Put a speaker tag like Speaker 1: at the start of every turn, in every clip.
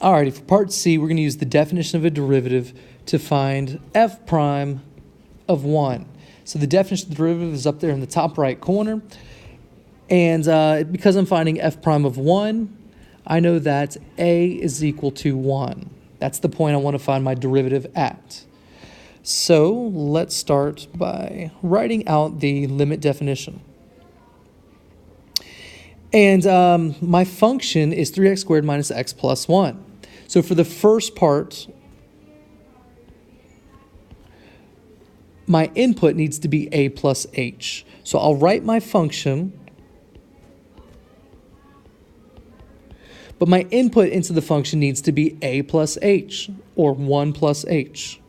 Speaker 1: Alrighty, for part C, we're going to use the definition of a derivative to find f prime of 1. So the definition of the derivative is up there in the top right corner. And because I'm finding f prime of 1, I know that a is equal to 1. That's the point I want to find my derivative at. So let's start by writing out the limit definition. And my function is 3x squared minus x plus 1. So for the first part, my input needs to be a plus h. So I'll write my function, but my input into the function needs to be a plus h, or 1 plus h.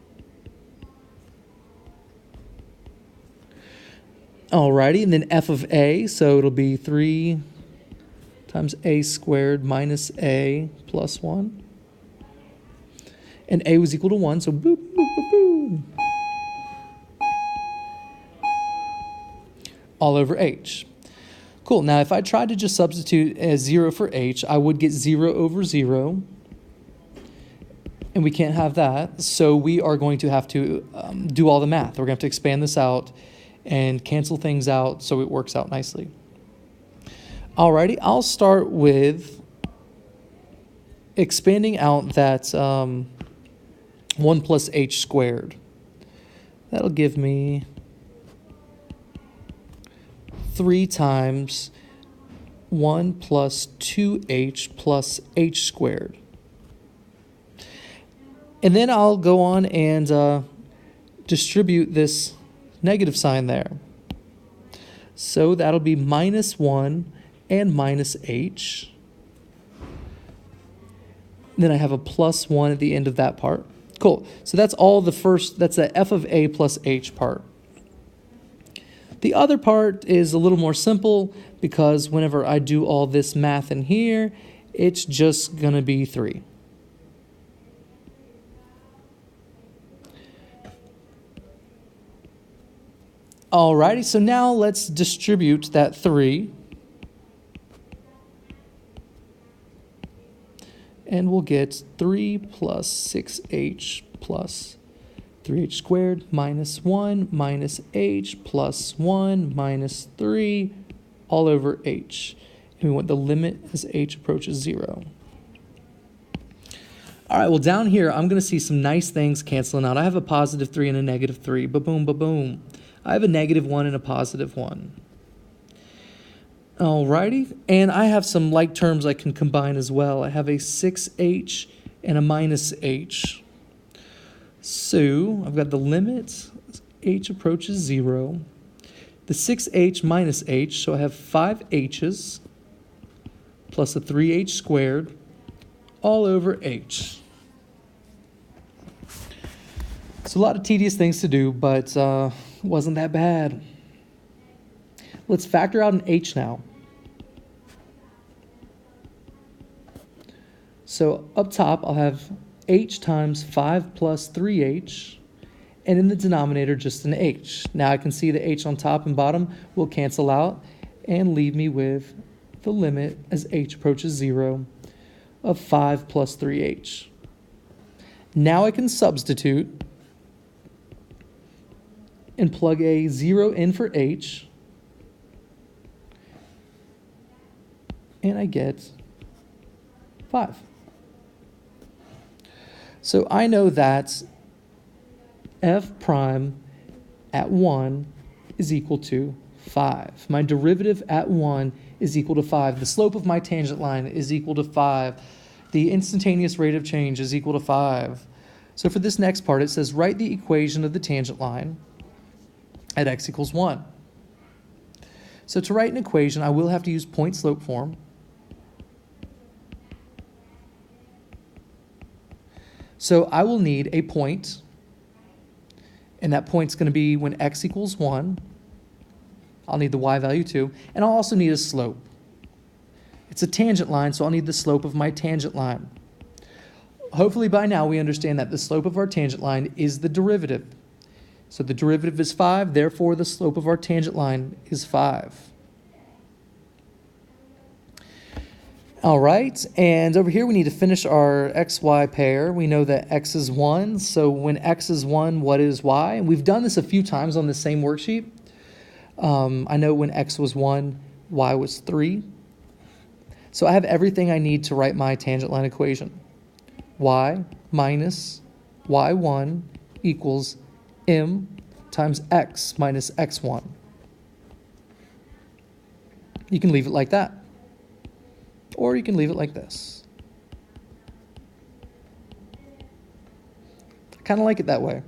Speaker 1: Alrighty, and then f of a, so it'll be 3 times a squared minus a plus 1. And a was equal to 1, so boop, boop, boop, boop. All over h. Cool, now if I tried to just substitute as 0 for h, I would get 0 over 0. And we can't have that, so we are going to have to do all the math. We're going to have to expand this out and cancel things out so it works out nicely. Alrighty, I'll start with expanding out that 1 plus h squared. That'll give me 3 times 1 plus 2h plus h squared. And then I'll go on and distribute this negative sign there. So that'll be minus 1 and minus h. Then I have a plus 1 at the end of that part. Cool. So that's all that's the f of a plus h part. The other part is a little more simple because whenever I do all this math in here, it's just going to be 3. Alrighty, so now let's distribute that 3. And we'll get 3 plus 6h plus 3h squared minus 1 minus h plus 1 minus 3 all over h. And we want the limit as h approaches 0. All right, well, down here, I'm going to see some nice things canceling out. I have a positive 3 and a negative 3. Ba-boom, ba-boom. I have a negative 1 and a positive 1. Alrighty, and I have some like terms I can combine as well. I have a 6h and a minus h. So I've got the limit, h approaches 0. The 6h minus h, so I have 5 h's plus a 3h squared all over h. So a lot of tedious things to do, but wasn't that bad. Let's factor out an h now. So up top, I'll have h times 5 plus 3h, and in the denominator, just an h. Now I can see the h on top and bottom will cancel out and leave me with the limit as h approaches 0 of 5 plus 3h. Now I can substitute and plug a 0 in for h, and I get 5. So I know that f prime at 1 is equal to 5. My derivative at 1 is equal to 5. The slope of my tangent line is equal to 5. The instantaneous rate of change is equal to 5. So for this next part, it says write the equation of the tangent line at x equals 1. So to write an equation, I will have to use point-slope form. So I will need a point, and that point's going to be when x equals 1. I'll need the y value too, and I'll also need a slope. It's a tangent line, so I'll need the slope of my tangent line. Hopefully by now we understand that the slope of our tangent line is the derivative. So the derivative is 5, therefore the slope of our tangent line is 5. All right, and over here we need to finish our xy pair. We know that x is 1, so when x is 1, what is y? And we've done this a few times on the same worksheet. I know when x was 1, y was 3. So I have everything I need to write my tangent line equation. Y minus y1 equals m times x minus x1. You can leave it like that. Or you can leave it like this. I kind of like it that way.